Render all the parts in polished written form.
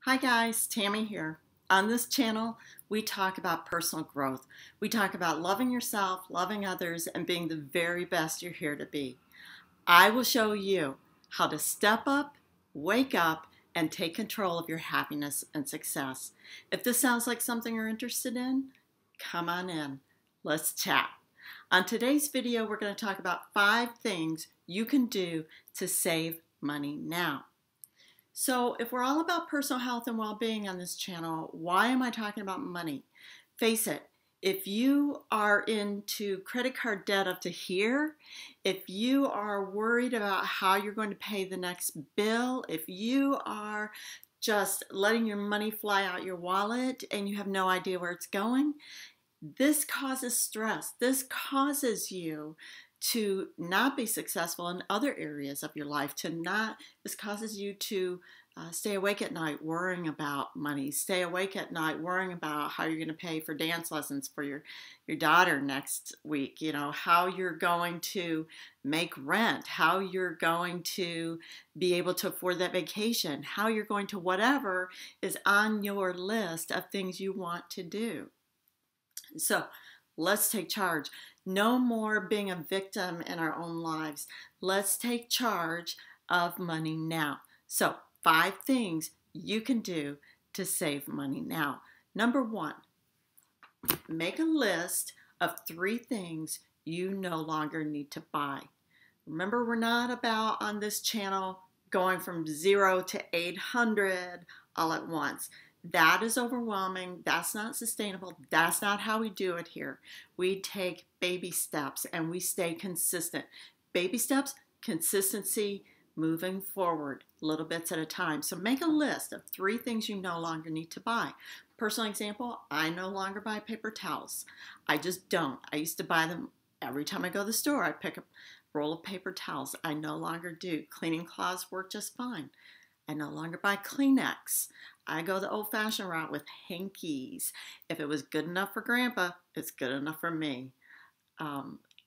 Hi guys, Tammy here. On this channel, we talk about personal growth. We talk about loving yourself, loving others, and being the very best you're here to be. I will show you how to step up, wake up, and take control of your happiness and success. If this sounds like something you're interested in, come on in. Let's chat. On today's video, we're going to talk about 5 things you can do to save money now. So if we're all about personal health and well-being on this channel, why am I talking about money? Face it, if you are into credit card debt up to here, if you are worried about how you're going to pay the next bill, if you are just letting your money fly out your wallet and you have no idea where it's going, this causes stress. This causes you to not be successful in other areas of your life, this causes you to stay awake at night worrying about money, stay awake at night worrying about how you're going to pay for dance lessons for your daughter next week, how you're going to make rent, how you're going to be able to afford that vacation, how you're going to whatever is on your list of things you want to do. So let's take charge. No more being a victim in our own lives. Let's take charge of money now. So 5 things you can do to save money now. Number 1, make a list of 3 things you no longer need to buy. Remember, we're not about on this channel going from 0 to 800 all at once. That is overwhelming. That's not sustainable. That's not how we do it here. We take baby steps and we stay consistent. Baby steps, consistency, moving forward, little bits at a time. So make a list of 3 things you no longer need to buy. Personal example, I no longer buy paper towels. I just don't. I used to buy them every time I go to the store. I pick a roll of paper towels. I no longer do. Cleaning cloths work just fine. I no longer buy Kleenex. I go the old-fashioned route with hankies. If it was good enough for Grandpa, it's good enough for me.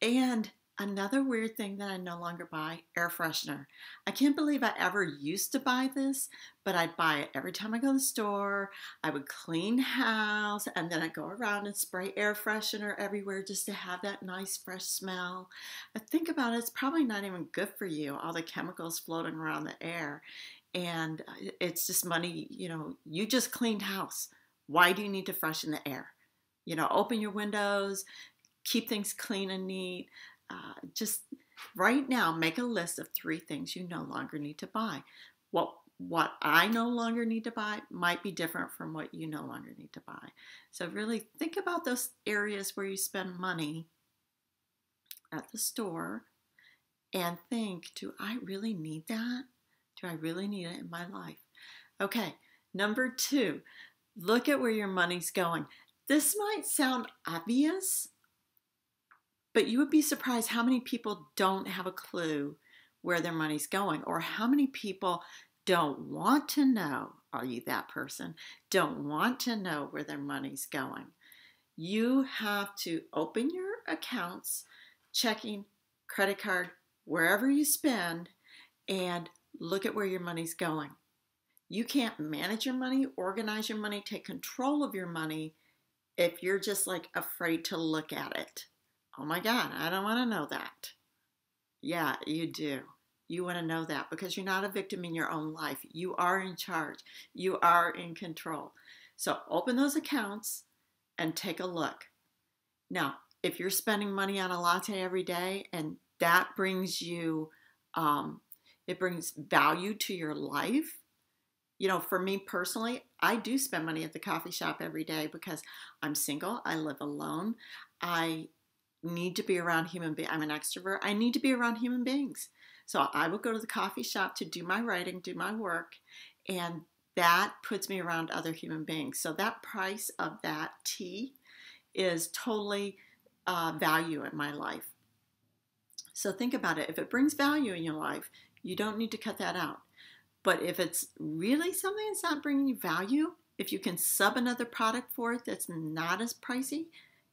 And another weird thing that I no longer buy, air freshener. I can't believe I ever used to buy this, but I'd buy it every time I go to the store. I would clean house, and then I'd go around and spray air freshener everywhere just to have that nice fresh smell. But think about it, it's probably not even good for you, all the chemicals floating around the air. And it's just money, you just cleaned house. Why do you need to freshen the air? Open your windows, keep things clean and neat. Just right now, make a list of 3 things you no longer need to buy. What I no longer need to buy might be different from what you no longer need to buy. So really think about those areas where you spend money at the store and think, do I really need that? Do I really need it in my life? Okay, number 2, look at where your money's going. This might sound obvious, but you would be surprised how many people don't have a clue where their money's going, or how many people don't want to know, are you that person, don't want to know where their money's going. You have to open your accounts, checking, credit card, wherever you spend, and look at where your money's going. You can't manage your money, organize your money, take control of your money if you're just like afraid to look at it. Oh my God, I don't want to know that. Yeah, you do. You want to know that because you're not a victim in your own life. You are in charge. You are in control. So open those accounts and take a look. Now, if you're spending money on a latte every day and that brings you it brings value to your life. For me personally, I do spend money at the coffee shop every day because I'm single. I live alone. I need to be around human beings. I'm an extrovert. I need to be around human beings. So I will go to the coffee shop to do my writing, do my work, and that puts me around other human beings. So that price of that tea is totally value in my life. So think about it. If it brings value in your life, you don't need to cut that out. But if it's really something that's not bringing you value, if you can sub another product for it that's not as pricey,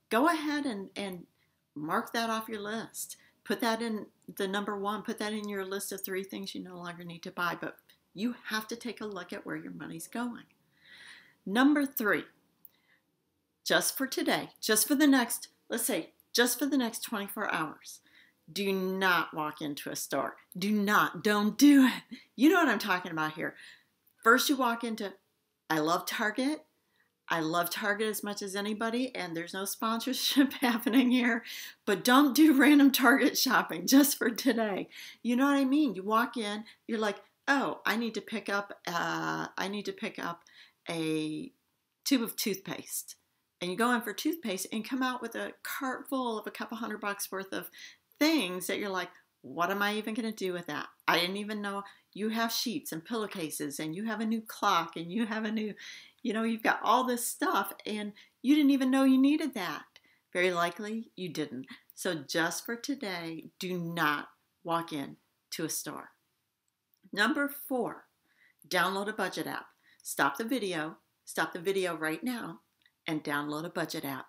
go ahead and mark that off your list. Put that in the number 1, put that in your list of 3 things you no longer need to buy. But You have to take a look at where your money's going. Number 3, just for today, just for the next, let's say, just for the next 24 hours, do not walk into a store. Don't do it. You know what I'm talking about here. First you walk into, I love Target. I love Target as much as anybody, and there's no sponsorship happening here, but don't do random Target shopping just for today. You know what I mean? You walk in, you're like, oh, I need to pick up a tube of toothpaste. And you go in for toothpaste and come out with a cart full of a couple $100 worth of things that you're like, what am I even going to do with that? I didn't even know you have sheets and pillowcases and you have a new clock and you have a new, you've got all this stuff and you didn't even know you needed that. Very likely you didn't. So just for today, do not walk in to a store. Number 4, download a budget app. Stop the video right now and download a budget app.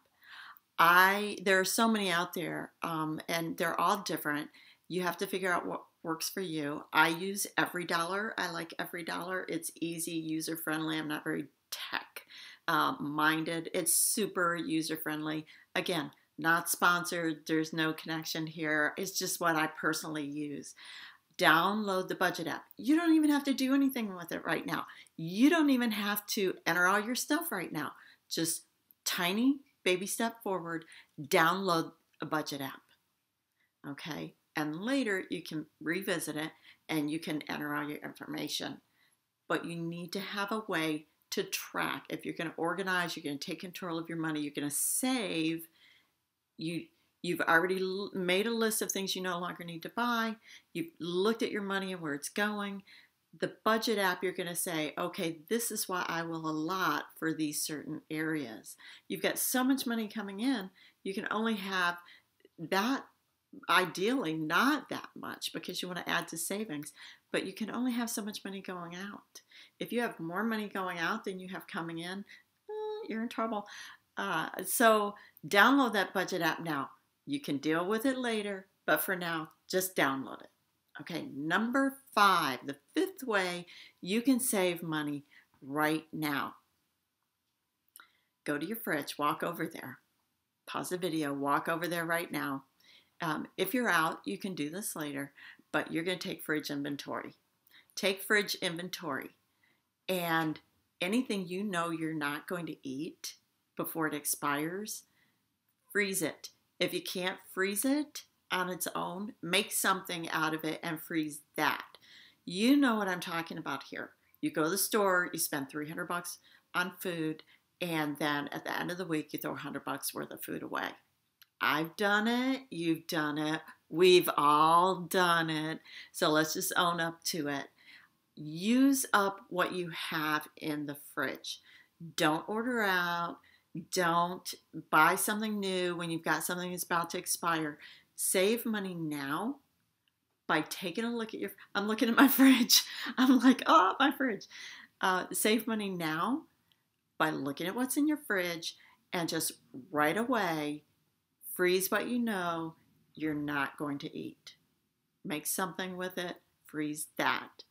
There are so many out there, and they're all different. You have to figure out what works for you. I use EveryDollar. I like EveryDollar. It's easy, user-friendly. I'm not very tech minded. It's super user-friendly. Again, not sponsored. There's no connection here. It's just what I personally use. Download the budget app. You don't even have to do anything with it right now. You don't even have to enter all your stuff right now. Just tiny baby step forward, download a budget app. Okay? And later you can revisit it and you can enter all your information. But you need to have a way to track. If you're going to organize, you're going to take control of your money, you're going to save, You've already made a list of things you no longer need to buy. You've looked at your money and where it's going. The budget app, you're going to say, okay, this is what I will allot for these certain areas. You've got so much money coming in, you can only have that, ideally not that much because you want to add to savings, but you can only have so much money going out. If you have more money going out than you have coming in, you're in trouble. So download that budget app now. You can deal with it later, but for now, just download it. Okay, number 5, the 5th way you can save money right now. Go to your fridge, walk over there. Pause the video, walk over there right now. If you're out, you can do this later, but you're going to take fridge inventory. Take fridge inventory, and anything you know you're not going to eat before it expires, freeze it. If you can't freeze it on its own, make something out of it and freeze that. You know what I'm talking about here. You go to the store, you spend $300 on food, and then at the end of the week, you throw $100 worth of food away. I've done it. You've done it. We've all done it. So let's just own up to it. Use up what you have in the fridge. Don't order out. Don't buy something new when you've got something that's about to expire. Save money now by taking a look at I'm looking at my fridge. I'm like, oh, my fridge. Save money now by looking at what's in your fridge and just right away freeze what you know you're not going to eat. Make something with it, freeze that.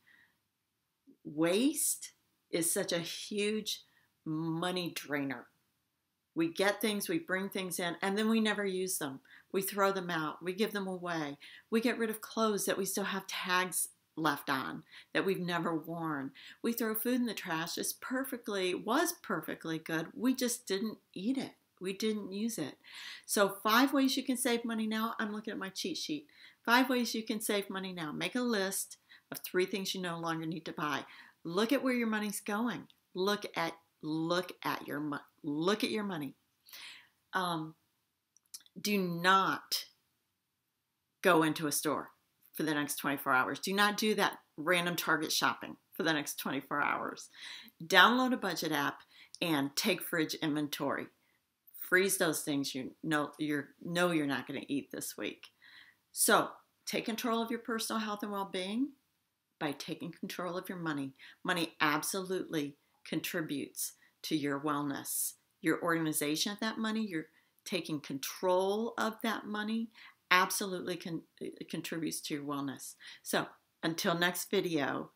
Waste is such a huge money drainer. We get things, we bring things in, and then we never use them. We throw them out. We give them away. We get rid of clothes that we still have tags left on that we've never worn. We throw food in the trash. It was perfectly good. We just didn't eat it. We didn't use it. So 5 ways you can save money now. I'm looking at my cheat sheet. 5 ways you can save money now. Make a list of 3 things you no longer need to buy. Look at where your money's going. Look at your money. Do not go into a store for the next 24 hours. Do not do that random Target shopping for the next 24 hours. Download a budget app and take fridge inventory. Freeze those things you know you're not going to eat this week. So take control of your personal health and well-being by taking control of your money. Money absolutely contributes to your wellness. Your organization of that money, you're taking control of that money, absolutely contributes to your wellness. So until next video,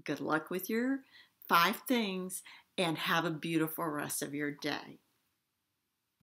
Good luck with your 5 things and have a beautiful rest of your day.